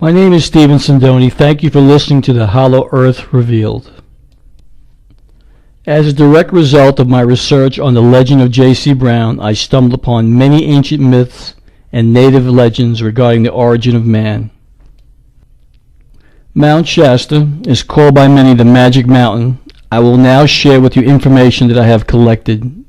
My name is Sindoni. Thank you for listening to the Hollow Earth Revealed. As a direct result of my research on the legend of J.C. Brown, I stumbled upon many ancient myths and native legends regarding the origin of man. Mount Shasta is called by many the Magic Mountain. I will now share with you information that I have collected.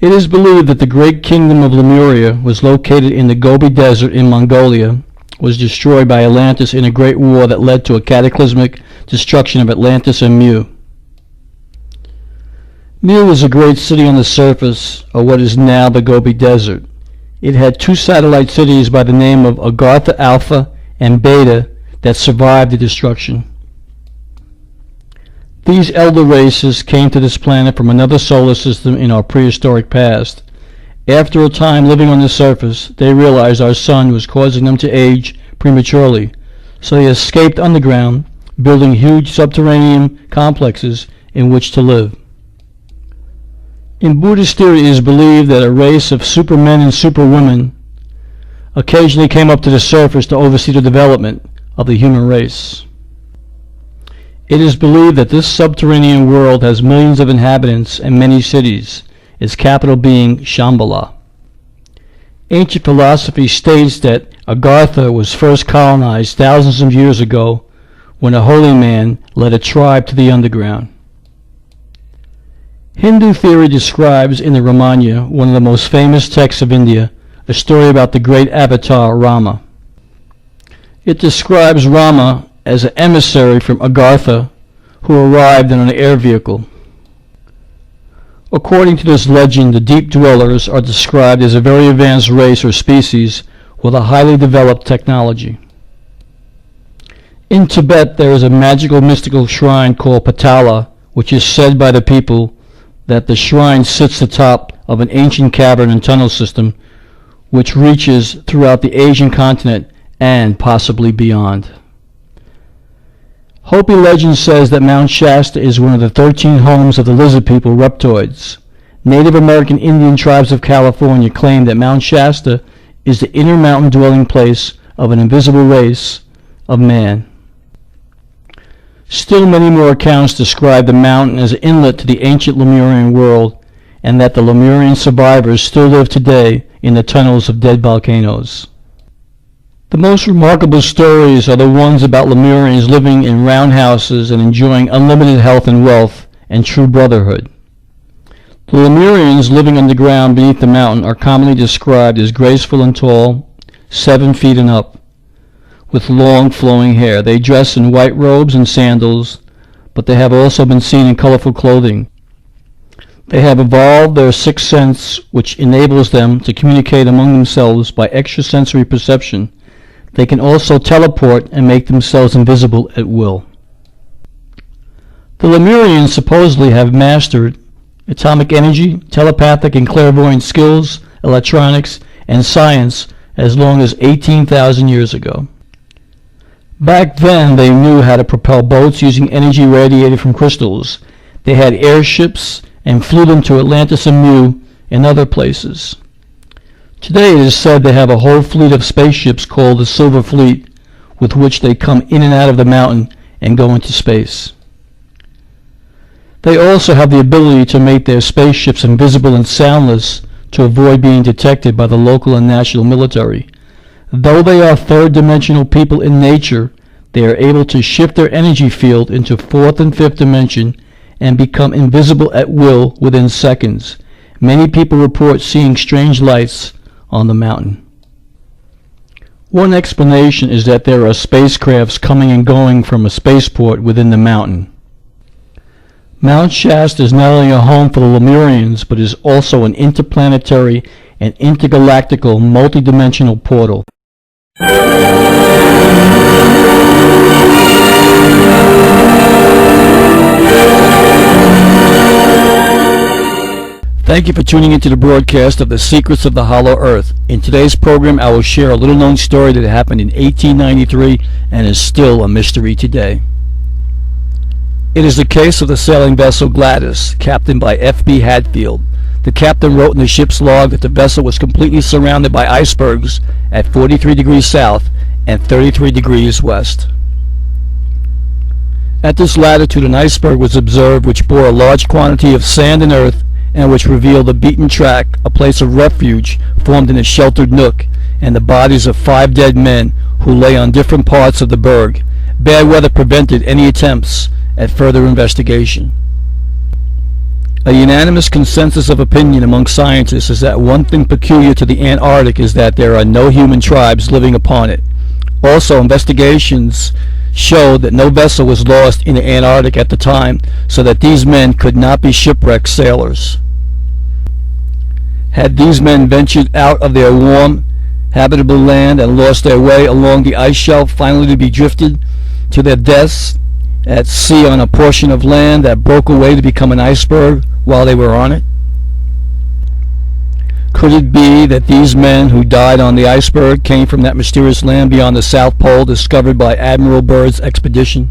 It is believed that the great kingdom of Lemuria was located in the Gobi Desert in Mongolia, was destroyed by Atlantis in a great war that led to a cataclysmic destruction of Atlantis and Mu. Mu was a great city on the surface of what is now the Gobi Desert. It had two satellite cities by the name of Agartha Alpha and Beta that survived the destruction. These elder races came to this planet from another solar system in our prehistoric past. After a time living on the surface, they realized our sun was causing them to age prematurely, so they escaped underground, building huge subterranean complexes in which to live. In Buddhist theory, it is believed that a race of supermen and superwomen occasionally came up to the surface to oversee the development of the human race. It is believed that this subterranean world has millions of inhabitants and many cities, its capital being Shambhala. Ancient philosophy states that Agartha was first colonized thousands of years ago when a holy man led a tribe to the underground. Hindu theory describes in the Ramayana, one of the most famous texts of India, a story about the great avatar Rama. It describes Rama as an emissary from Agartha who arrived in an air vehicle. According to this legend, the deep dwellers are described as a very advanced race or species with a highly developed technology. In Tibet, there is a magical mystical shrine called Patala, which is said by the people that the shrine sits atop of an ancient cavern and tunnel system which reaches throughout the Asian continent and possibly beyond. Hopi legend says that Mount Shasta is one of the 13 homes of the lizard people, reptoids. Native American Indian tribes of California claim that Mount Shasta is the inner mountain dwelling place of an invisible race of man. Still many more accounts describe the mountain as an inlet to the ancient Lemurian world, and that the Lemurian survivors still live today in the tunnels of dead volcanoes. The most remarkable stories are the ones about Lemurians living in round houses and enjoying unlimited health and wealth and true brotherhood. The Lemurians living underground beneath the mountain are commonly described as graceful and tall, 7 feet and up, with long flowing hair. They dress in white robes and sandals, but they have also been seen in colorful clothing. They have evolved their sixth sense, which enables them to communicate among themselves by extrasensory perception. They can also teleport and make themselves invisible at will. The Lemurians supposedly have mastered atomic energy, telepathic and clairvoyant skills, electronics, and science as long as 18,000 years ago. Back then, they knew how to propel boats using energy radiated from crystals. They had airships and flew them to Atlantis and Mu and other places. Today it is said they have a whole fleet of spaceships called the Silver Fleet, with which they come in and out of the mountain and go into space. They also have the ability to make their spaceships invisible and soundless to avoid being detected by the local and national military. Though they are third-dimensional people in nature, they are able to shift their energy field into fourth and fifth dimension and become invisible at will within seconds. Many people report seeing strange lights on the mountain. One explanation is that there are spacecrafts coming and going from a spaceport within the mountain. Mount Shasta is not only a home for the Lemurians, but is also an interplanetary and intergalactical multidimensional portal. Thank you for tuning into the broadcast of The Secrets of the Hollow Earth. In today's program, I will share a little-known story that happened in 1893 and is still a mystery today. It is the case of the sailing vessel Gladys, captained by F.B. Hatfield. The captain wrote in the ship's log that the vessel was completely surrounded by icebergs at 43 degrees south and 33 degrees west. At this latitude, an iceberg was observed which bore a large quantity of sand and earth, and which revealed a beaten track, a place of refuge formed in a sheltered nook, and the bodies of 5 dead men who lay on different parts of the berg. Bad weather prevented any attempts at further investigation. A unanimous consensus of opinion among scientists is that one thing peculiar to the Antarctic is that there are no human tribes living upon it. Also, investigations show that no vessel was lost in the Antarctic at the time, so that these men could not be shipwrecked sailors. Had these men ventured out of their warm, habitable land and lost their way along the ice shelf, finally to be drifted to their deaths at sea on a portion of land that broke away to become an iceberg while they were on it? Could it be that these men who died on the iceberg came from that mysterious land beyond the South Pole discovered by Admiral Byrd's expedition?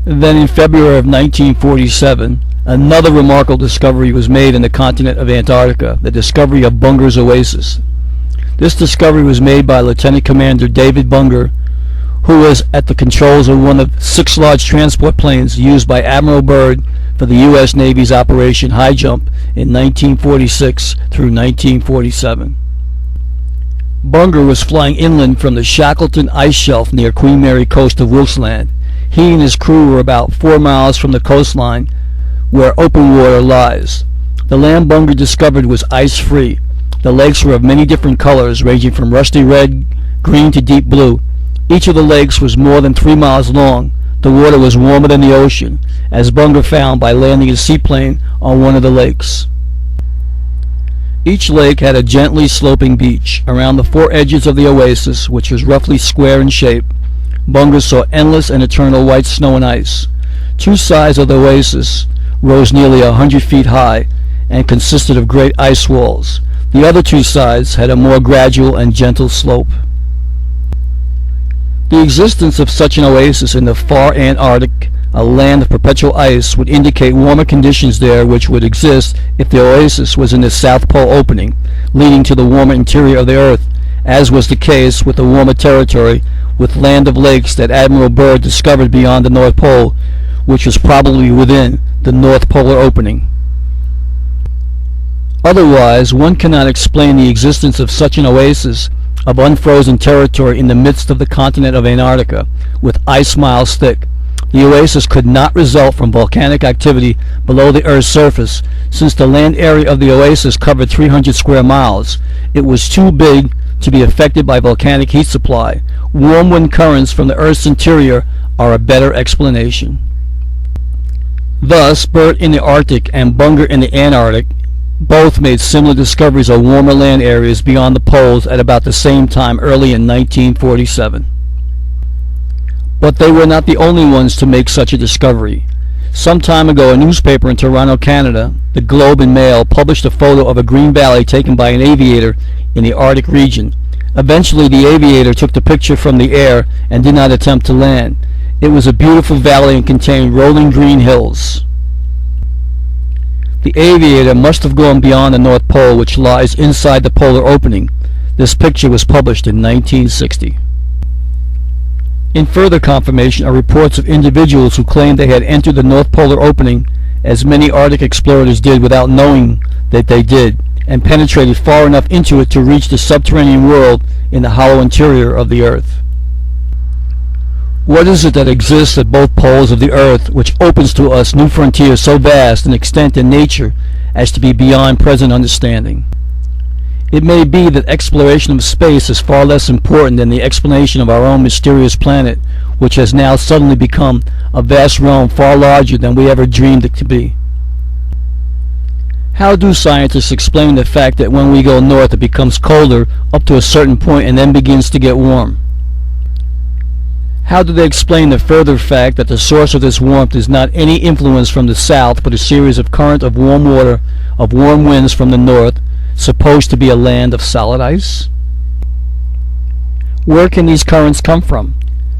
Then in February of 1947, another remarkable discovery was made in the continent of Antarctica, the discovery of Bunger's Oasis. This discovery was made by Lieutenant Commander David Bunger, who was at the controls of one of 6 large transport planes used by Admiral Byrd for the U.S. Navy's Operation High Jump in 1946 through 1947. Bunger was flying inland from the Shackleton ice shelf near Queen Mary coast of Wilkes Land. He and his crew were about 4 miles from the coastline where open water lies. The land Bunger discovered was ice-free. The lakes were of many different colors, ranging from rusty red, green to deep blue. Each of the lakes was more than 3 miles long. The water was warmer than the ocean, as Bunger found by landing his seaplane on one of the lakes. Each lake had a gently sloping beach. Around the 4 edges of the oasis, which was roughly square in shape, Bunger saw endless and eternal white snow and ice. 2 sides of the oasis rose nearly 100 feet high and consisted of great ice walls. The other 2 sides had a more gradual and gentle slope. The existence of such an oasis in the far Antarctic, a land of perpetual ice, would indicate warmer conditions there which would exist if the oasis was in the South Pole opening, leading to the warmer interior of the Earth, as was the case with the warmer territory with land of lakes that Admiral Byrd discovered beyond the North Pole, which was probably within the North Polar opening. Otherwise, one cannot explain the existence of such an oasis of unfrozen territory in the midst of the continent of Antarctica, with ice miles thick. The oasis could not result from volcanic activity below the Earth's surface, since the land area of the oasis covered 300 square miles. It was too big to be affected by volcanic heat supply. Warm wind currents from the Earth's interior are a better explanation. Thus, Byrd in the Arctic and Bunger in the Antarctic both made similar discoveries of warmer land areas beyond the poles at about the same time, early in 1947. But they were not the only ones to make such a discovery. Some time ago, a newspaper in Toronto, Canada, the Globe and Mail, published a photo of a green valley taken by an aviator in the Arctic region. Eventually, the aviator took the picture from the air and did not attempt to land. It was a beautiful valley and contained rolling green hills. The aviator must have gone beyond the North Pole, which lies inside the polar opening. This picture was published in 1960. In further confirmation are reports of individuals who claimed they had entered the North Polar opening, as many Arctic explorers did without knowing that they did, and penetrated far enough into it to reach the subterranean world in the hollow interior of the Earth. What is it that exists at both poles of the Earth which opens to us new frontiers so vast in extent and nature as to be beyond present understanding? It may be that exploration of space is far less important than the explanation of our own mysterious planet, which has now suddenly become a vast realm far larger than we ever dreamed it to be. How do scientists explain the fact that when we go north it becomes colder up to a certain point and then begins to get warm? How do they explain the further fact that the source of this warmth is not any influence from the south, but a series of current of warm water, of warm winds from the north, supposed to be a land of solid ice? Where can these currents come from?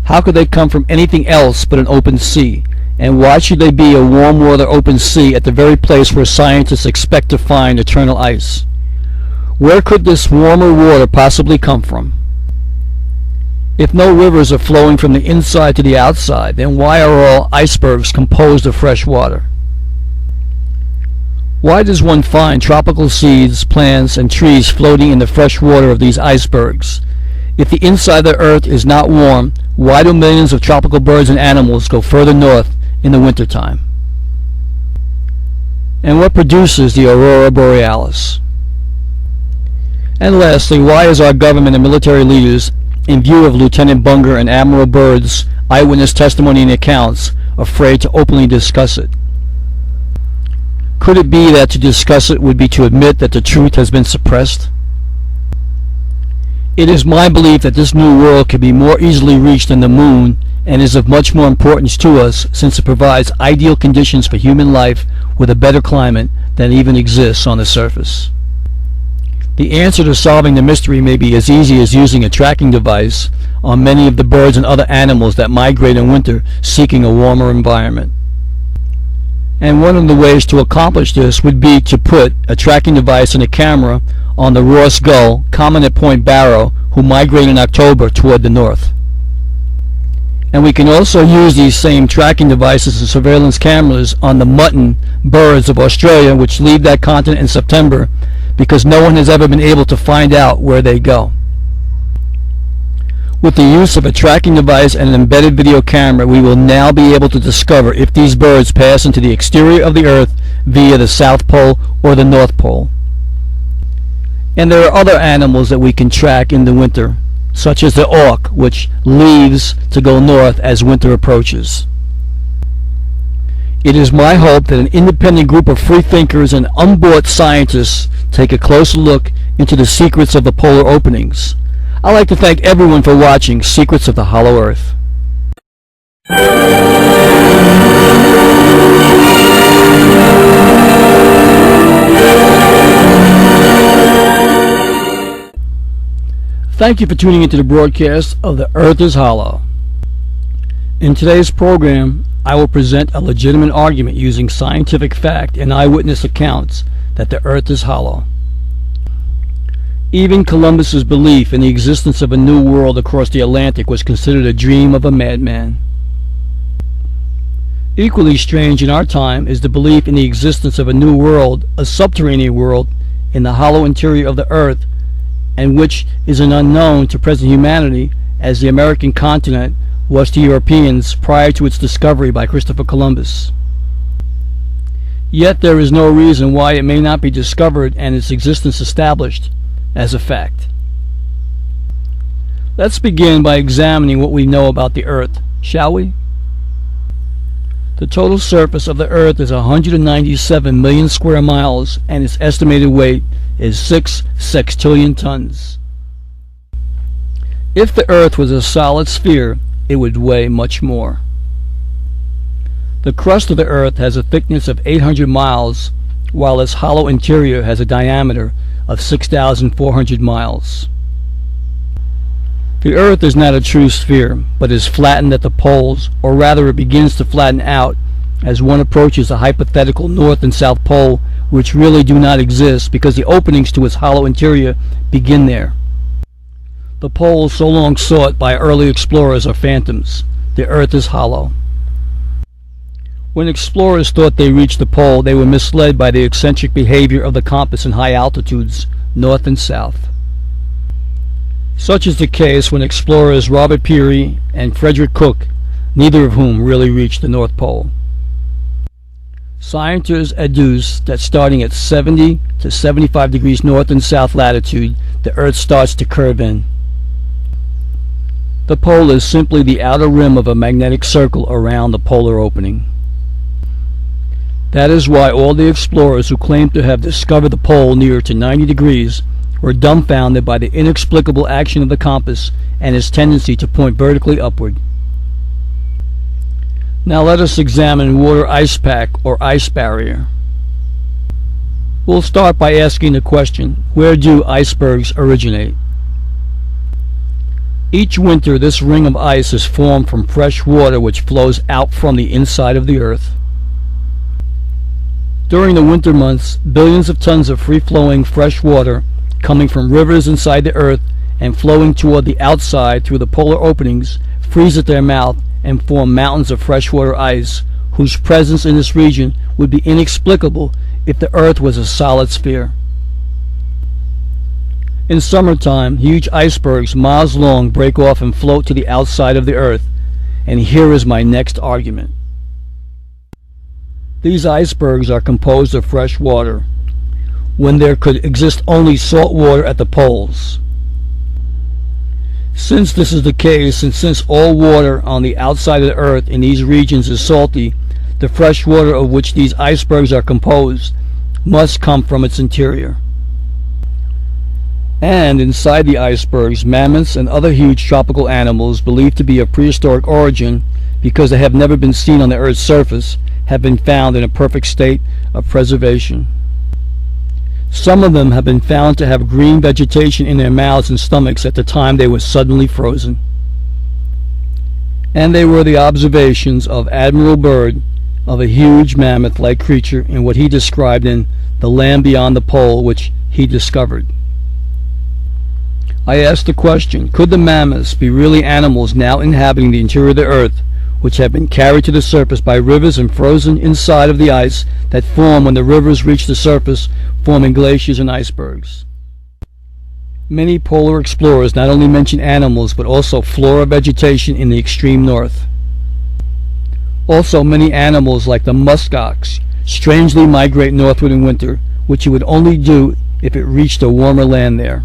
How could they come from anything else but an open sea? And why should they be a warm water open sea at the very place where scientists expect to find eternal ice? Where could this warmer water possibly come from? If no rivers are flowing from the inside to the outside, then why are all icebergs composed of fresh water? Why does one find tropical seeds, plants, and trees floating in the fresh water of these icebergs? If the inside of the earth is not warm, why do millions of tropical birds and animals go further north in the wintertime? And what produces the aurora borealis? And lastly, why is our government and military leaders, in view of Lieutenant Bunger and Admiral Byrd's eyewitness testimony and accounts, afraid to openly discuss it? Could it be that to discuss it would be to admit that the truth has been suppressed? It is my belief that this new world can be more easily reached than the moon, and is of much more importance to us since it provides ideal conditions for human life with a better climate than even exists on the surface. The answer to solving the mystery may be as easy as using a tracking device on many of the birds and other animals that migrate in winter seeking a warmer environment. And one of the ways to accomplish this would be to put a tracking device and a camera on the Ross gull, common at Point Barrow, who migrate in October toward the north. And we can also use these same tracking devices and surveillance cameras on the mutton birds of Australia, which leave that continent in September, because no one has ever been able to find out where they go. With the use of a tracking device and an embedded video camera, we will now be able to discover if these birds pass into the exterior of the Earth via the South Pole or the North Pole. And there are other animals that we can track in the winter, such as the auk, which leaves to go north as winter approaches. It is my hope that an independent group of free thinkers and unbought scientists take a closer look into the secrets of the polar openings. I'd like to thank everyone for watching Secrets of the Hollow Earth. Thank you for tuning into the broadcast of The Earth is Hollow. In today's program, I will present a legitimate argument using scientific fact and eyewitness accounts that the Earth is hollow. Even Columbus's belief in the existence of a new world across the Atlantic was considered a dream of a madman. Equally strange in our time is the belief in the existence of a new world, a subterranean world, in the hollow interior of the Earth, and which is an unknown to present humanity, as the American continent was to Europeans prior to its discovery by Christopher Columbus. Yet there is no reason why it may not be discovered and its existence established as a fact. Let's begin by examining what we know about the Earth, shall we? The total surface of the Earth is 197 million square miles, and its estimated weight is 6 sextillion tons. If the Earth was a solid sphere, it would weigh much more. The crust of the Earth has a thickness of 800 miles, while its hollow interior has a diameter of 6,400 miles. The Earth is not a true sphere, but is flattened at the poles, or rather it begins to flatten out as one approaches a hypothetical North and South Pole, which really do not exist because the openings to its hollow interior begin there. The poles so long sought by early explorers are phantoms. The Earth is hollow. When explorers thought they reached the pole, they were misled by the eccentric behavior of the compass in high altitudes, north and south. Such is the case when explorers Robert Peary and Frederick Cook, neither of whom really reached the North Pole. Scientists adduce that starting at 70 to 75 degrees north and south latitude, the Earth starts to curve in. The pole is simply the outer rim of a magnetic circle around the polar opening. That is why all the explorers who claimed to have discovered the pole near to 90 degrees were dumbfounded by the inexplicable action of the compass and its tendency to point vertically upward. Now let us examine water ice pack or ice barrier. We'll start by asking the question, where do icebergs originate? Each winter, this ring of ice is formed from fresh water which flows out from the inside of the earth. During the winter months, billions of tons of free-flowing fresh water coming from rivers inside the earth and flowing toward the outside through the polar openings freeze at their mouth and form mountains of freshwater ice, whose presence in this region would be inexplicable if the earth was a solid sphere. In summertime, huge icebergs miles long break off and float to the outside of the earth, and here is my next argument. These icebergs are composed of fresh water, when there could exist only salt water at the poles. Since this is the case, and since all water on the outside of the earth in these regions is salty, the fresh water of which these icebergs are composed must come from its interior. And inside the icebergs, mammoths and other huge tropical animals believed to be of prehistoric origin, because they have never been seen on the Earth's surface, have been found in a perfect state of preservation. Some of them have been found to have green vegetation in their mouths and stomachs at the time they were suddenly frozen. And they were the observations of Admiral Byrd of a huge mammoth-like creature in what he described in The Land Beyond the Pole, which he discovered. I asked the question, could the mammoths be really animals now inhabiting the interior of the earth, which have been carried to the surface by rivers and frozen inside of the ice that form when the rivers reach the surface, forming glaciers and icebergs? Many polar explorers not only mention animals, but also flora vegetation in the extreme north. Also, many animals like the muskox strangely migrate northward in winter, which it would only do if it reached a warmer land there.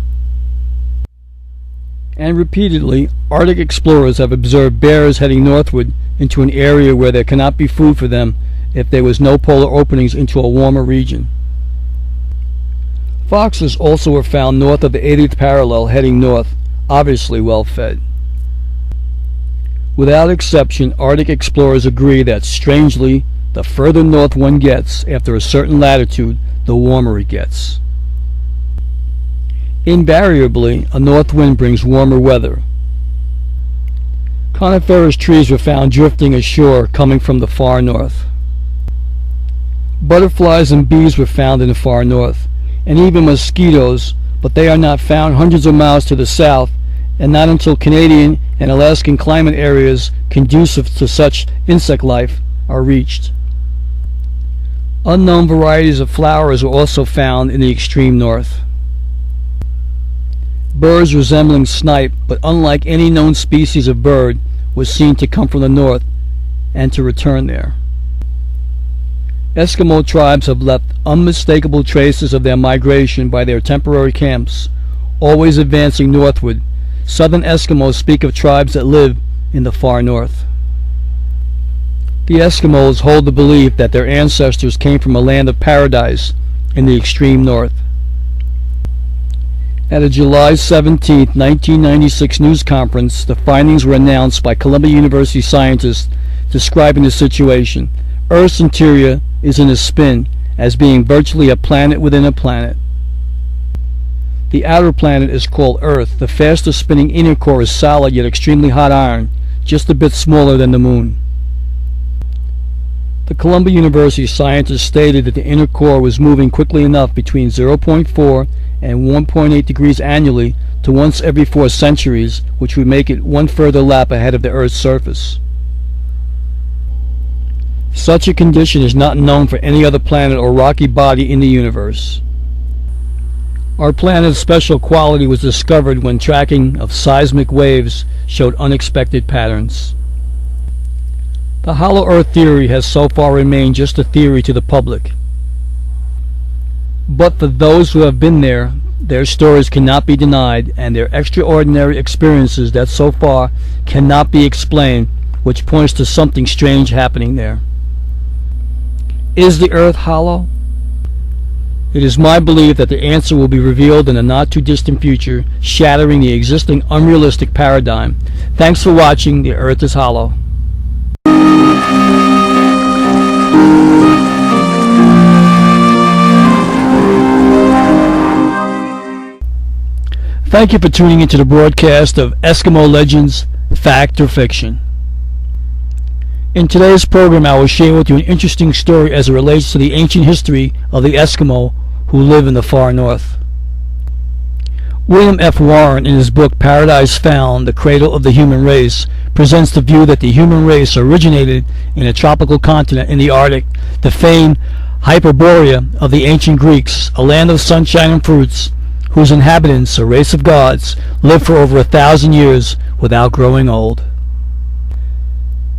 And repeatedly, Arctic explorers have observed bears heading northward into an area where there cannot be food for them if there was no polar openings into a warmer region. Foxes also were found north of the 80th parallel heading north, obviously well fed. Without exception, Arctic explorers agree that, strangely, the further north one gets after a certain latitude, the warmer it gets. Invariably, a north wind brings warmer weather. Coniferous trees were found drifting ashore coming from the far north. Butterflies and bees were found in the far north, and even mosquitoes, but they are not found hundreds of miles to the south, and not until Canadian and Alaskan climate areas conducive to such insect life are reached. Unknown varieties of flowers were also found in the extreme north. Birds resembling snipe, but unlike any known species of bird, was seen to come from the north and to return there. Eskimo tribes have left unmistakable traces of their migration by their temporary camps, always advancing northward. Southern Eskimos speak of tribes that live in the far north. The Eskimos hold the belief that their ancestors came from a land of paradise in the extreme north. At a July 17, 1996 news conference, the findings were announced by Columbia University scientists describing the situation. Earth's interior is in a spin, as being virtually a planet within a planet. The outer planet is called Earth. The faster spinning inner core is solid yet extremely hot iron, just a bit smaller than the moon. The Columbia University scientists stated that the inner core was moving quickly enough between 0.4 and 1.8 degrees annually to once every 4 centuries, which would make it one further lap ahead of the Earth's surface. Such a condition is not known for any other planet or rocky body in the universe. Our planet's special quality was discovered when tracking of seismic waves showed unexpected patterns. The hollow Earth theory has so far remained just a theory to the public. But for those who have been there, their stories cannot be denied, and their extraordinary experiences that so far cannot be explained, which points to something strange happening there. Is the Earth hollow? It is my belief that the answer will be revealed in a not-too-distant future, shattering the existing unrealistic paradigm. Thanks for watching The Earth is Hollow. Thank you for tuning into the broadcast of Eskimo Legends, Fact or Fiction. In today's program, I will share with you an interesting story as it relates to the ancient history of the Eskimo who live in the far north. William F. Warren, in his book Paradise Found, The Cradle of the Human Race, presents the view that the human race originated in a tropical continent in the Arctic, the famed Hyperborea of the ancient Greeks, a land of sunshine and fruits, whose inhabitants, a race of gods, lived for over 1,000 years without growing old.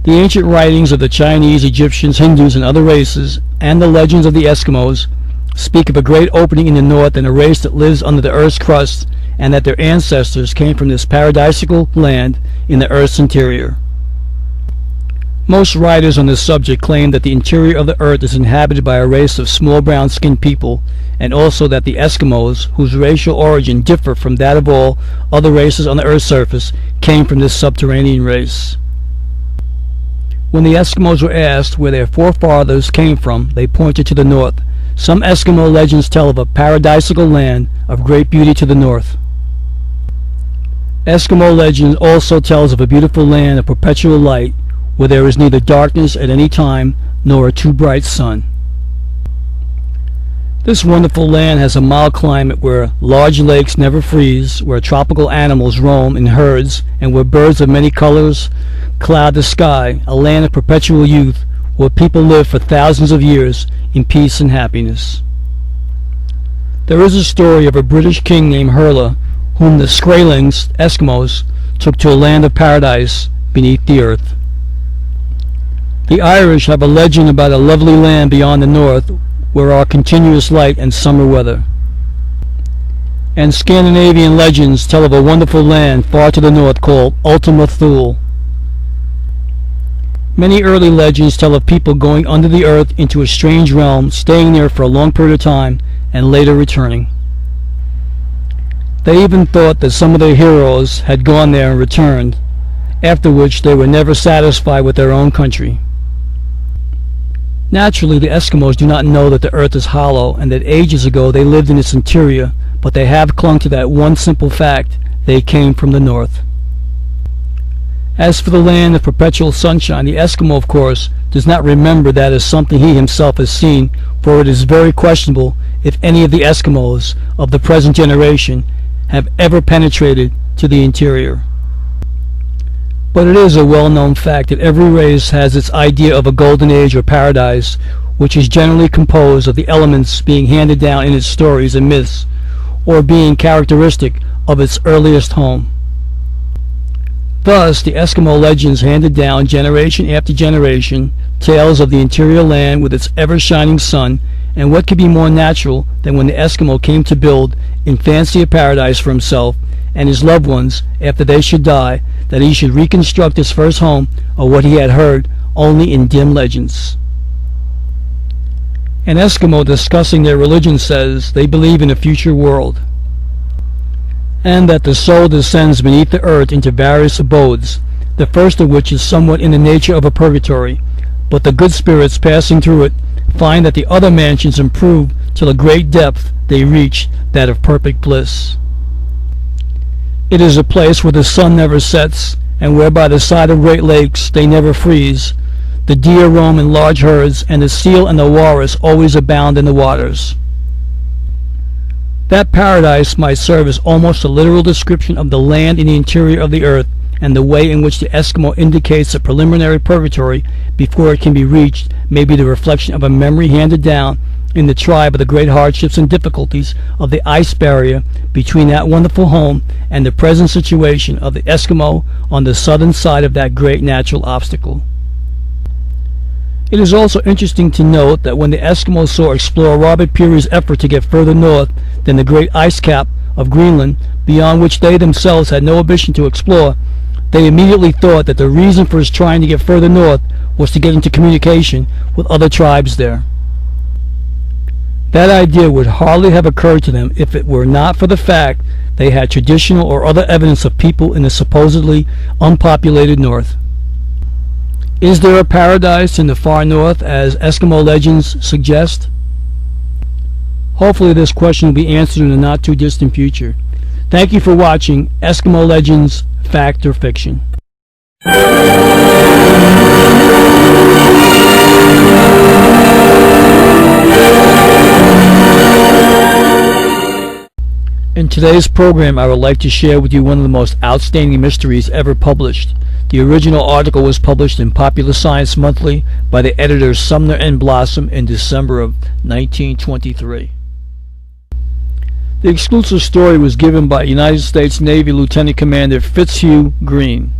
The ancient writings of the Chinese, Egyptians, Hindus, and other races, and the legends of the Eskimos, speak of a great opening in the north and a race that lives under the earth's crust, and that their ancestors came from this paradisical land in the earth's interior. Most writers on this subject claim that the interior of the earth is inhabited by a race of small brown-skinned people, and also that the Eskimos, whose racial origin differ from that of all other races on the earth's surface, came from this subterranean race. When the Eskimos were asked where their forefathers came from, they pointed to the north. Some Eskimo legends tell of a paradisical land of great beauty to the north. Eskimo legend also tells of a beautiful land of perpetual light, where there is neither darkness at any time nor a too bright sun. This wonderful land has a mild climate where large lakes never freeze, where tropical animals roam in herds, and where birds of many colors cloud the sky, a land of perpetual youth, where people live for thousands of years in peace and happiness. There is a story of a British king named Hurla, whom the Skraelings, Eskimos, took to a land of paradise beneath the earth. The Irish have a legend about a lovely land beyond the north where are continuous light and summer weather. And Scandinavian legends tell of a wonderful land far to the north called Ultima Thule. Many early legends tell of people going under the earth into a strange realm, staying there for a long period of time, and later returning. They even thought that some of their heroes had gone there and returned, after which they were never satisfied with their own country. Naturally, the Eskimos do not know that the earth is hollow and that ages ago they lived in its interior, but they have clung to that one simple fact: they came from the north. As for the land of perpetual sunshine, the Eskimo, of course, does not remember that as something he himself has seen, for it is very questionable if any of the Eskimos of the present generation have ever penetrated to the interior. But it is a well-known fact that every race has its idea of a golden age or paradise, which is generally composed of the elements being handed down in its stories and myths, or being characteristic of its earliest home. Thus, the Eskimo legends handed down generation after generation tales of the interior land with its ever-shining sun, and what could be more natural than when the Eskimo came to build in fancy a paradise for himself and his loved ones after they should die, that he should reconstruct his first home of what he had heard only in dim legends. An Eskimo discussing their religion says they believe in a future world, and that the soul descends beneath the earth into various abodes, the first of which is somewhat in the nature of a purgatory, but the good spirits passing through it find that the other mansions improve till a great depth they reach that of perfect bliss. It is a place where the sun never sets, and where by the side of great lakes they never freeze. The deer roam in large herds, and the seal and the walrus always abound in the waters. That paradise might serve as almost a literal description of the land in the interior of the earth, and the way in which the Eskimo indicates a preliminary purgatory before it can be reached may be the reflection of a memory handed down in the tribe of the great hardships and difficulties of the ice barrier between that wonderful home and the present situation of the Eskimo on the southern side of that great natural obstacle. It is also interesting to note that when the Eskimos saw explorer Robert Peary's effort to get further north than the great ice cap of Greenland, beyond which they themselves had no ambition to explore, they immediately thought that the reason for his trying to get further north was to get into communication with other tribes there. That idea would hardly have occurred to them if it were not for the fact they had traditional or other evidence of people in the supposedly unpopulated north. Is there a paradise in the far north, as Eskimo legends suggest? Hopefully this question will be answered in the not-too-distant future. Thank you for watching Eskimo Legends, Fact or Fiction. In today's program, I would like to share with you one of the most outstanding mysteries ever published. The original article was published in Popular Science Monthly by the editors Sumner and Blossom in December of 1923. The exclusive story was given by United States Navy Lieutenant Commander Fitzhugh Green.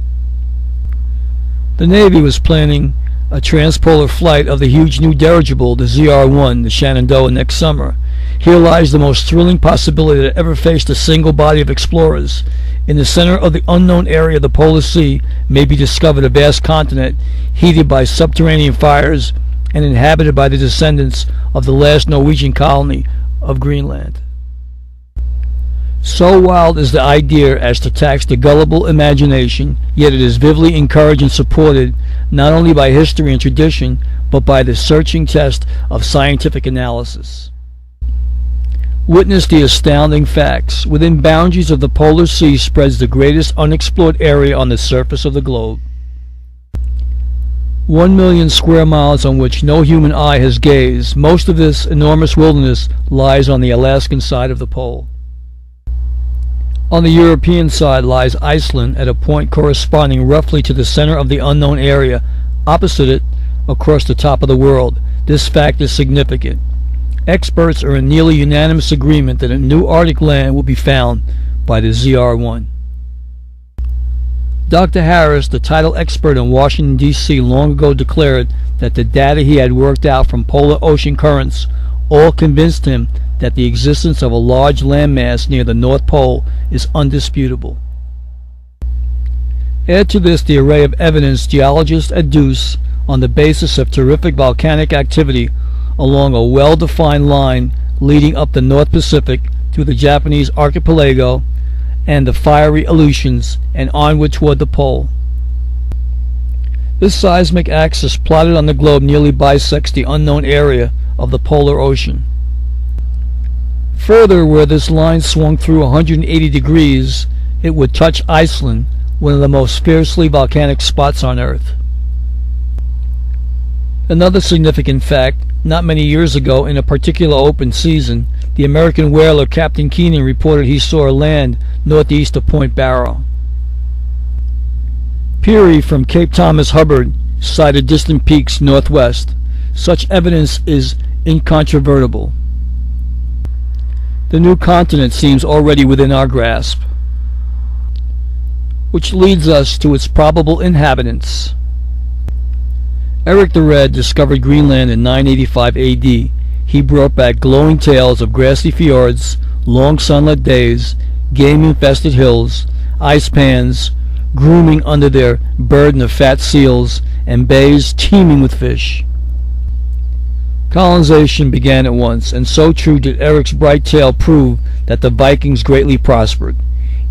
The Navy was planning a transpolar flight of the huge new dirigible, the ZR-1, the Shenandoah, next summer. Here lies the most thrilling possibility that ever faced a single body of explorers. In the center of the unknown area of the Polar Sea may be discovered a vast continent heated by subterranean fires and inhabited by the descendants of the last Norwegian colony of Greenland. So wild is the idea as to tax the gullible imagination, yet it is vividly encouraged and supported not only by history and tradition, but by the searching test of scientific analysis. Witness the astounding facts. Within boundaries of the Polar Sea spreads the greatest unexplored area on the surface of the globe. 1 million square miles on which no human eye has gazed. Most of this enormous wilderness lies on the Alaskan side of the pole. On the European side lies Iceland at a point corresponding roughly to the center of the unknown area. Opposite it, across the top of the world. This fact is significant. Experts are in nearly unanimous agreement that a new Arctic land will be found by the ZR-1. Dr. Harris, the title expert in Washington, D.C., long ago declared that the data he had worked out from polar ocean currents all convinced him that the existence of a large landmass near the North Pole is undisputable. Add to this the array of evidence geologists adduce on the basis of terrific volcanic activity along a well-defined line leading up the North Pacific through the Japanese archipelago and the fiery Aleutians and onward toward the pole. This seismic axis plotted on the globe nearly bisects the unknown area of the polar ocean. Further, where this line swung through 180 degrees, it would touch Iceland, one of the most fiercely volcanic spots on Earth. Another significant fact, not many years ago, in a particular open season, the American whaler Captain Keenan reported he saw land northeast of Point Barrow. Peary from Cape Thomas Hubbard sighted distant peaks northwest. Such evidence is incontrovertible. The new continent seems already within our grasp, which leads us to its probable inhabitants. Eric the Red discovered Greenland in 985 AD. He brought back glowing tales of grassy fjords, long sunlit days, game-infested hills, ice pans grooming under their burden of fat seals, and bays teeming with fish. Colonization began at once, and so true did Eric's bright tale prove that the Vikings greatly prospered.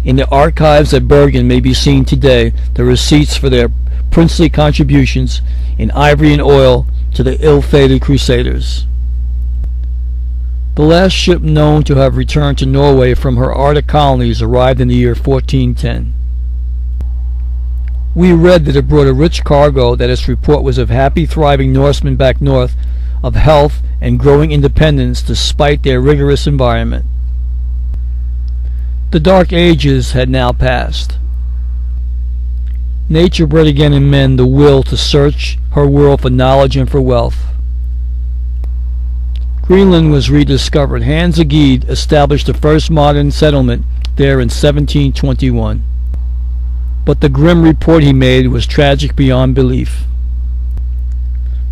In the archives at Bergen may be seen today the receipts for their princely contributions in ivory and oil to the ill-fated crusaders. The last ship known to have returned to Norway from her Arctic colonies arrived in the year 1410. We read that it brought a rich cargo, that its report was of happy, thriving Norsemen back north, of health and growing independence despite their rigorous environment. The Dark Ages had now passed. Nature bred again in men the will to search her world for knowledge and for wealth. Greenland was rediscovered. Hans Egede established the first modern settlement there in 1721. But the grim report he made was tragic beyond belief.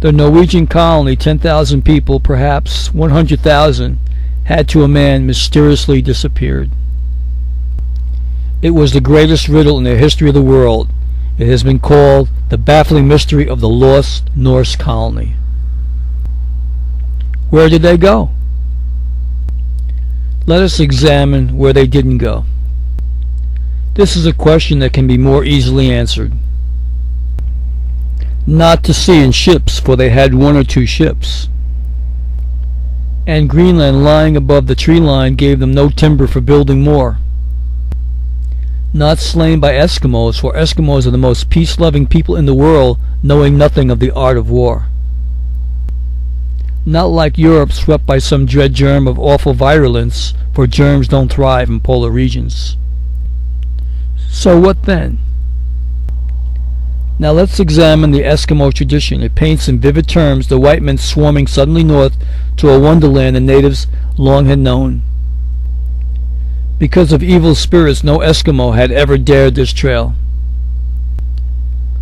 The Norwegian colony, 10,000 people, perhaps 100,000, had to a man mysteriously disappeared. It was the greatest riddle in the history of the world. It has been called the baffling mystery of the lost Norse colony. Where did they go? Let us examine where they didn't go. This is a question that can be more easily answered. Not to sea in ships, for they had 1 or 2 ships. And Greenland lying above the tree line gave them no timber for building more. not slain by Eskimos, for Eskimos are the most peace-loving people in the world, knowing nothing of the art of war. Not like Europe, swept by some dread germ of awful virulence, for germs don't thrive in polar regions. So what then? Now let's examine the Eskimo tradition. It paints in vivid terms the white men swarming suddenly north to a wonderland the natives long had known. Because of evil spirits, no Eskimo had ever dared this trail.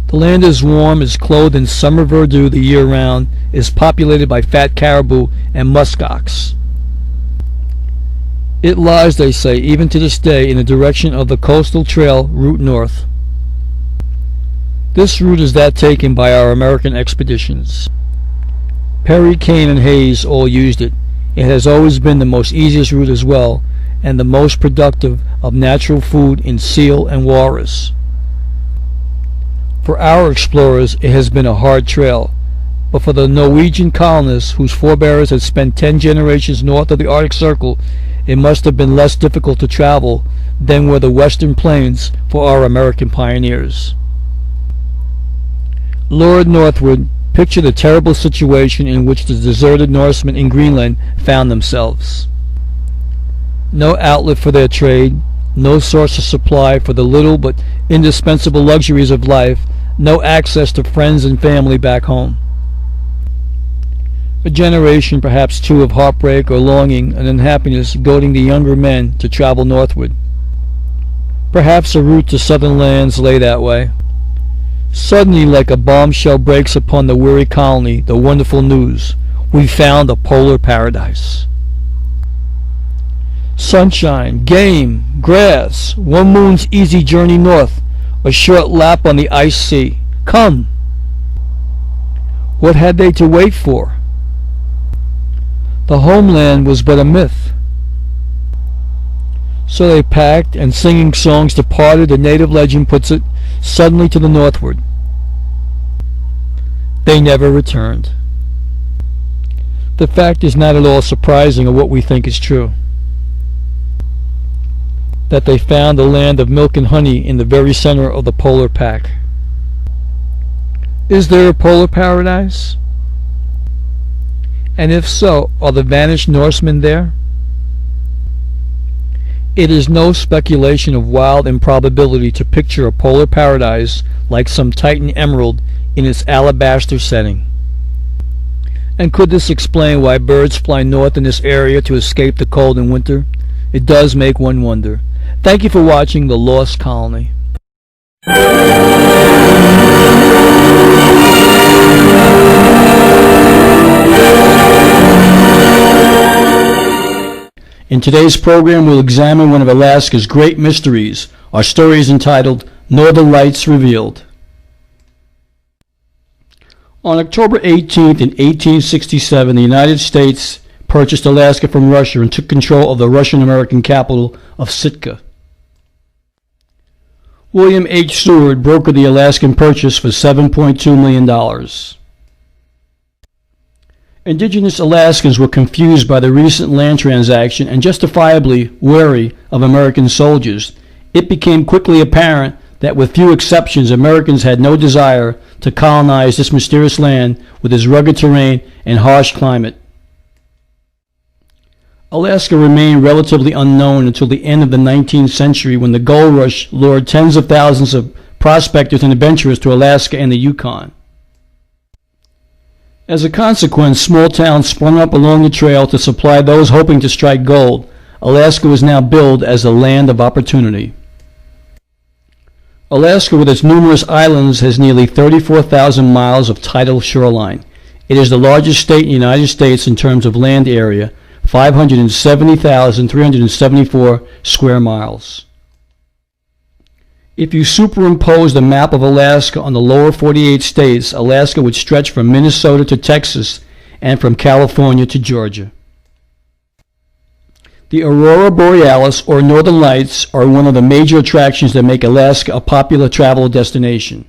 The land is warm, is clothed in summer verdure the year round, is populated by fat caribou and muskox. It lies, they say, even to this day, in the direction of the coastal trail route north. This route is that taken by our American expeditions. Perry, Kane, and Hayes all used it. It has always been the most easiest route as well, and the most productive of natural food in seal and walrus. For our explorers, it has been a hard trail, but for the Norwegian colonists whose forebears had spent 10 generations north of the Arctic Circle, it must have been less difficult to travel than were the western plains for our American pioneers. Lured northward, picture the terrible situation in which the deserted Norsemen in Greenland found themselves. No outlet for their trade, no source of supply for the little but indispensable luxuries of life, no access to friends and family back home. A generation, perhaps two, of heartbreak or longing and unhappiness goading the younger men to travel northward. Perhaps a route to southern lands lay that way. Suddenly, like a bombshell, breaks upon the weary colony the wonderful news: we found a polar paradise. Sunshine, game, grass, one moon's easy journey north, a short lap on the ice sea. Come! What had they to wait for? The homeland was but a myth. So they packed, and singing songs departed, the native legend puts it, suddenly to the northward. They never returned. The fact is not at all surprising of what we think is true. That they found a land of milk and honey in the very center of the polar pack. Is there a polar paradise? And if so, are the vanished Norsemen there? It is no speculation of wild improbability to picture a polar paradise like some Titan emerald in its alabaster setting. And could this explain why birds fly north in this area to escape the cold in winter? It does make one wonder. Thank you for watching The Lost Colony. In today's program, we'll examine one of Alaska's great mysteries. Our story is entitled Northern Lights Revealed. On October 18th in 1867, the United States purchased Alaska from Russia and took control of the Russian-American capital of Sitka. William H. Seward brokered the Alaskan purchase for $7.2 million. Indigenous Alaskans were confused by the recent land transaction and justifiably wary of American soldiers. It became quickly apparent that with few exceptions, Americans had no desire to colonize this mysterious land with its rugged terrain and harsh climate. Alaska remained relatively unknown until the end of the 19th century, when the gold rush lured tens of thousands of prospectors and adventurers to Alaska and the Yukon. As a consequence, small towns sprung up along the trail to supply those hoping to strike gold. Alaska was now billed as the land of opportunity. Alaska, with its numerous islands, has nearly 34,000 miles of tidal shoreline. It is the largest state in the United States in terms of land area, 570,374 square miles. If you superimpose the map of Alaska on the lower 48 states, Alaska would stretch from Minnesota to Texas and from California to Georgia. The Aurora Borealis, or Northern Lights, are one of the major attractions that make Alaska a popular travel destination.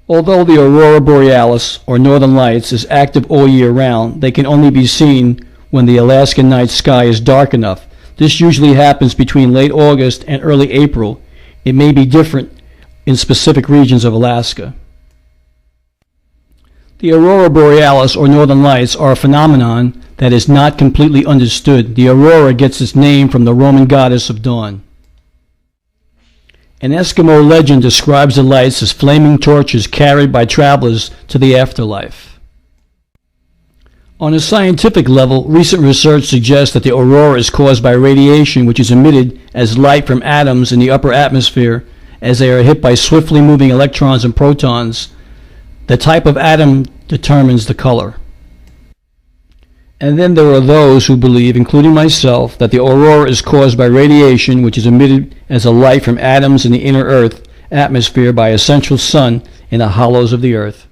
Although the Aurora Borealis, or Northern Lights, is active all year round, they can only be seen when the Alaskan night sky is dark enough. This usually happens between late August and early April. It may be different in specific regions of Alaska. The aurora borealis, or northern lights, are a phenomenon that is not completely understood. The aurora gets its name from the Roman goddess of dawn. An Eskimo legend describes the lights as flaming torches carried by travelers to the afterlife. On a scientific level, recent research suggests that the aurora is caused by radiation which is emitted as light from atoms in the upper atmosphere as they are hit by swiftly moving electrons and protons. The type of atom determines the color. And then there are those who believe, including myself, that the aurora is caused by radiation which is emitted as a light from atoms in the inner Earth atmosphere by a central sun in the hollows of the Earth.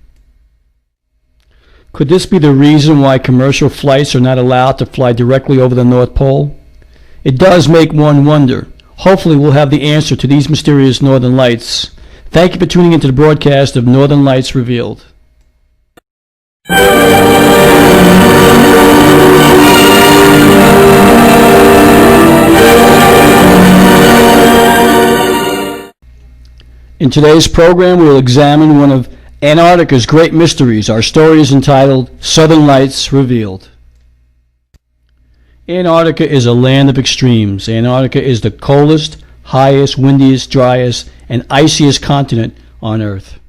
Could this be the reason why commercial flights are not allowed to fly directly over the North Pole? It does make one wonder. Hopefully we'll have the answer to these mysterious northern lights. Thank you for tuning into the broadcast of Northern Lights Revealed. In today's program, we will examine one of Antarctica's great mysteries. Our story is entitled Southern Lights Revealed. Antarctica is a land of extremes. Antarctica is the coldest, highest, windiest, driest, and iciest continent on Earth.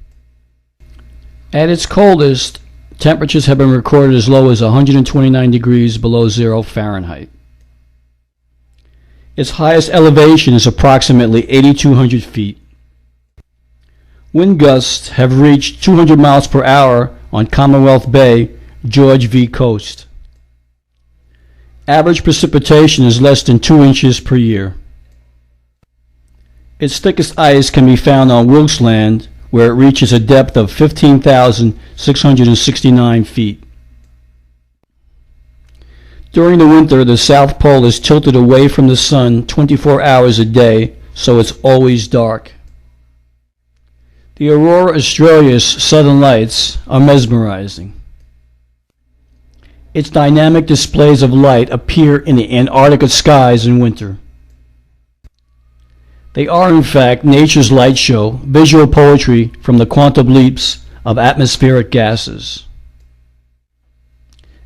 At its coldest, temperatures have been recorded as low as 129 degrees below zero Fahrenheit. Its highest elevation is approximately 8,200 feet. Wind gusts have reached 200 miles per hour on Commonwealth Bay, George V. Coast. Average precipitation is less than 2 inches per year. Its thickest ice can be found on Wilkes Land, where it reaches a depth of 15,669 feet. During the winter, the South Pole is tilted away from the sun 24 hours a day, so it's always dark. The Aurora Australia's southern lights are mesmerizing. Its dynamic displays of light appear in the Antarctica skies in winter. They are, in fact, nature's light show, visual poetry from the quantum leaps of atmospheric gases.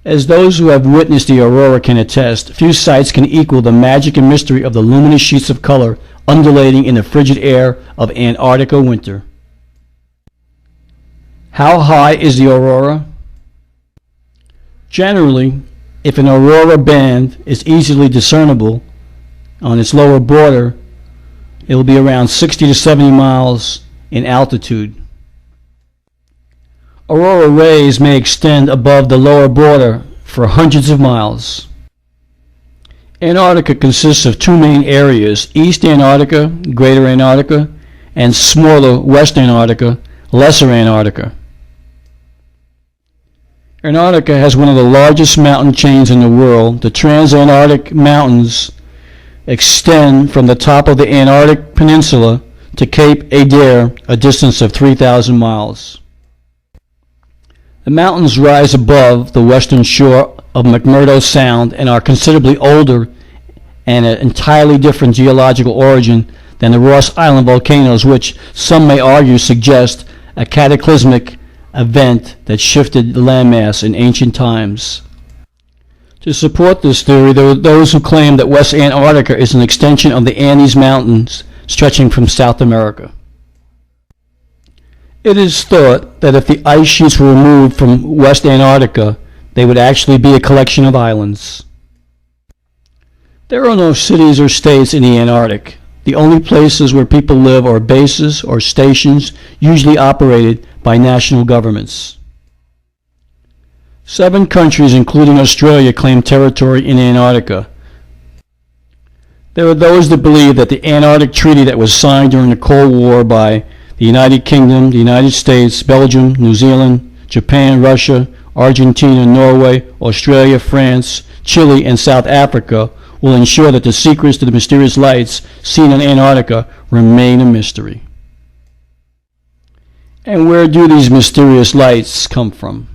As those who have witnessed the aurora can attest, few sights can equal the magic and mystery of the luminous sheets of color undulating in the frigid air of Antarctica winter. How high is the aurora? Generally, if an aurora band is easily discernible on its lower border, it will be around 60 to 70 miles in altitude. Aurora rays may extend above the lower border for hundreds of miles. Antarctica consists of two main areas, East Antarctica, Greater Antarctica, and smaller West Antarctica, Lesser Antarctica. Antarctica has one of the largest mountain chains in the world. The Transantarctic Mountains extend from the top of the Antarctic Peninsula to Cape Adair, a distance of 3,000 miles. The mountains rise above the western shore of McMurdo Sound and are considerably older and an entirely different geological origin than the Ross Island volcanoes, which some may argue suggest a cataclysmic event that shifted the landmass in ancient times. To support this theory, there are those who claim that West Antarctica is an extension of the Andes Mountains stretching from South America. It is thought that if the ice sheets were removed from West Antarctica, they would actually be a collection of islands. There are no cities or states in the Antarctic. The only places where people live are bases or stations, usually operated by national governments. 7 countries, including Australia, claim territory in Antarctica. There are those that believe that the Antarctic Treaty that was signed during the Cold War by the United Kingdom, the United States, Belgium, New Zealand, Japan, Russia, Argentina, Norway, Australia, France, Chile, and South Africa will ensure that the secrets to the mysterious lights seen in Antarctica remain a mystery. And where do these mysterious lights come from?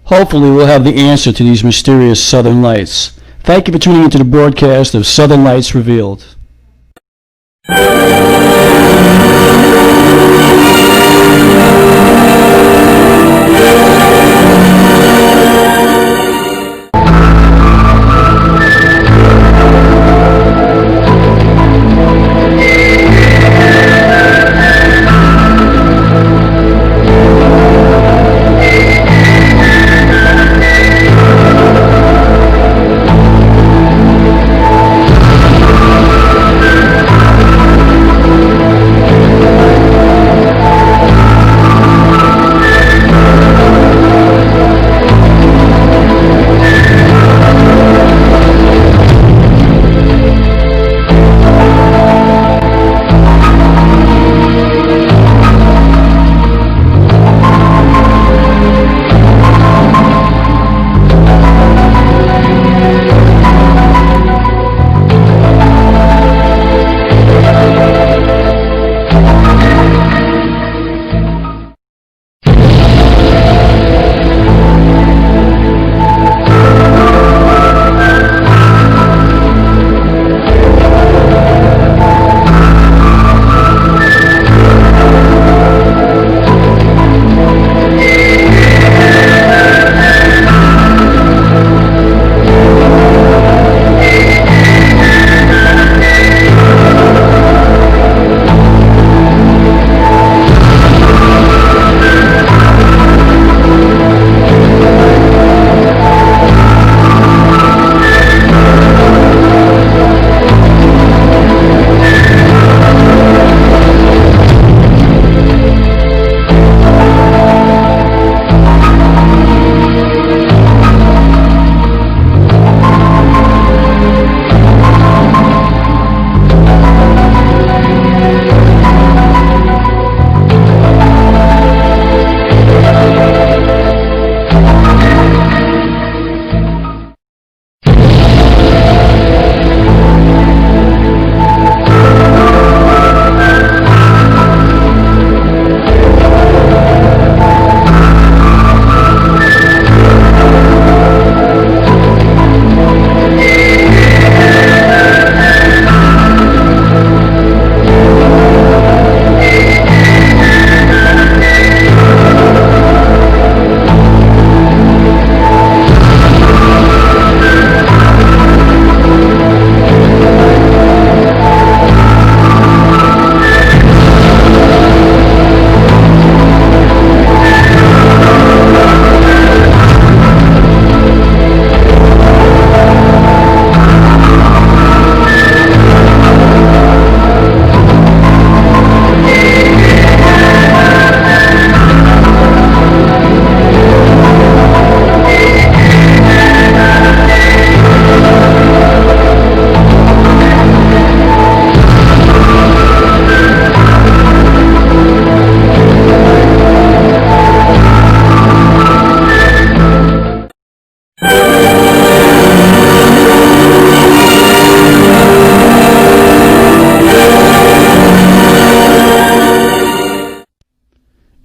Hopefully we'll have the answer to these mysterious southern lights. Thank you for tuning into the broadcast of Southern Lights Revealed.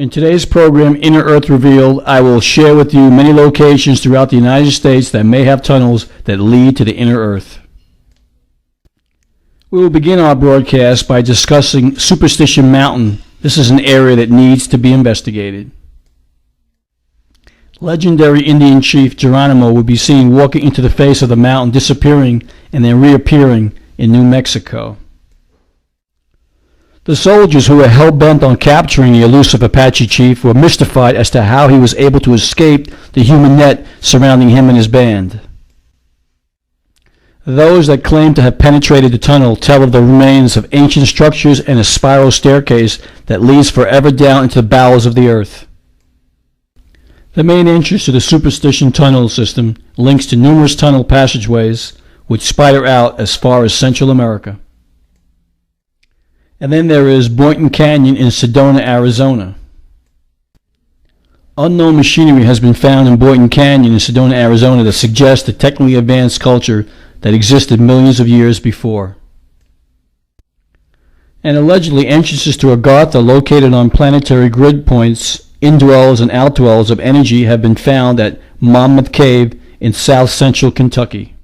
In today's program, Inner Earth Revealed, I will share with you many locations throughout the United States that may have tunnels that lead to the inner Earth. We will begin our broadcast by discussing Superstition Mountain. This is an area that needs to be investigated. Legendary Indian chief Geronimo would be seen walking into the face of the mountain, disappearing and then reappearing in New Mexico. The soldiers who were hell-bent on capturing the elusive Apache chief were mystified as to how he was able to escape the human net surrounding him and his band. Those that claim to have penetrated the tunnel tell of the remains of ancient structures and a spiral staircase that leads forever down into the bowels of the earth. The main entrance to the Superstition Tunnel system links to numerous tunnel passageways which spider out as far as Central America. And then there is Boynton Canyon in Sindoni, Arizona. Unknown machinery has been found in Boynton Canyon in Sindoni, Arizona that suggests a technically advanced culture that existed millions of years before. And allegedly entrances to Agartha located on planetary grid points, indwellers and outdwellers of energy have been found at Monmouth Cave in south central Kentucky.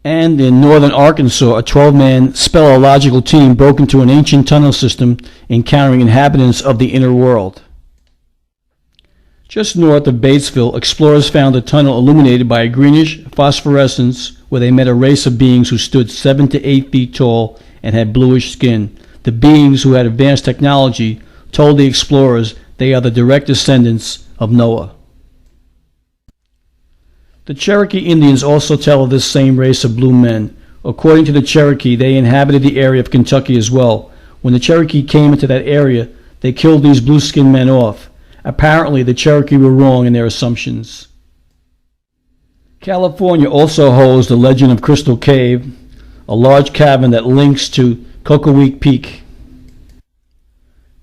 And in northern Arkansas, a 12-man speleological team broke into an ancient tunnel system, encountering inhabitants of the inner world. Just north of Batesville, explorers found a tunnel illuminated by a greenish phosphorescence where they met a race of beings who stood 7 to 8 feet tall and had bluish skin. The beings, who had advanced technology, told the explorers they are the direct descendants of Noah. The Cherokee Indians also tell of this same race of blue men. According to the Cherokee, they inhabited the area of Kentucky as well. When the Cherokee came into that area, they killed these blue-skinned men off. Apparently, the Cherokee were wrong in their assumptions. California also holds the legend of Crystal Cave, a large cavern that links to Cocoweek Peak.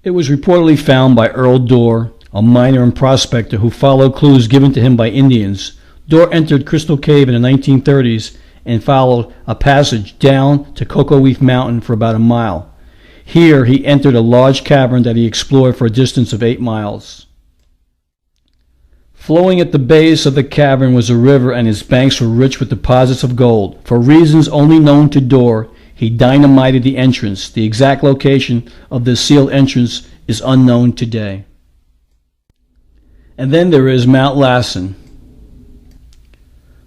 It was reportedly found by Earl Dorr, a miner and prospector who followed clues given to him by Indians. Dorr entered Crystal Cave in the 1930s and followed a passage down to Cocoweek Mountain for about a mile. Here he entered a large cavern that he explored for a distance of 8 miles. Flowing at the base of the cavern was a river, and its banks were rich with deposits of gold. For reasons only known to Dorr, he dynamited the entrance. The exact location of this sealed entrance is unknown today. And then there is Mount Lassen.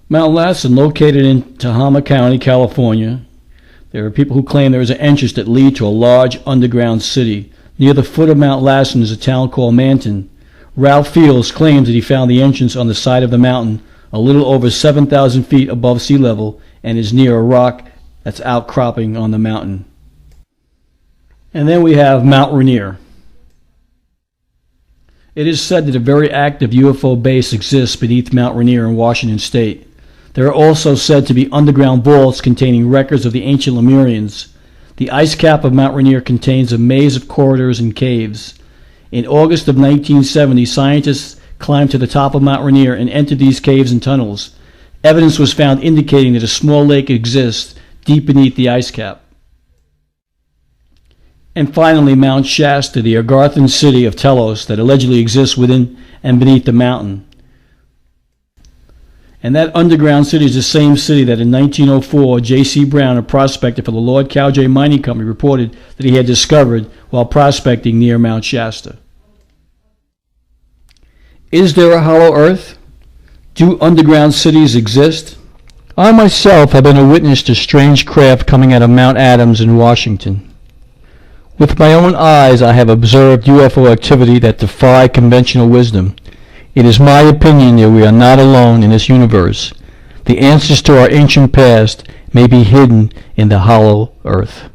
Mount Lassen, located in Tehama County, California. There are people who claim there is an entrance that leads to a large underground city. Near the foot of Mount Lassen is a town called Manton. Ralph Fields claims that he found the entrance on the side of the mountain a little over 7,000 feet above sea level and is near a rock that's outcropping on the mountain. And then we have Mount Rainier. It is said that a very active UFO base exists beneath Mount Rainier in Washington State. There are also said to be underground vaults containing records of the ancient Lemurians. The ice cap of Mount Rainier contains a maze of corridors and caves. In August of 1970, scientists climbed to the top of Mount Rainier and entered these caves and tunnels. Evidence was found indicating that a small lake exists deep beneath the ice cap. And finally, Mount Shasta, the Agarthan city of Telos that allegedly exists within and beneath the mountain. And that underground city is the same city that in 1904, J.C. Brown, a prospector for the Lord Cowjay Mining Company, reported that he had discovered while prospecting near Mount Shasta. Is there a hollow earth? Do underground cities exist? I myself have been a witness to strange craft coming out of Mount Adams in Washington. With my own eyes, I have observed UFO activity that defy conventional wisdom. It is my opinion that we are not alone in this universe. The answers to our ancient past may be hidden in the hollow earth.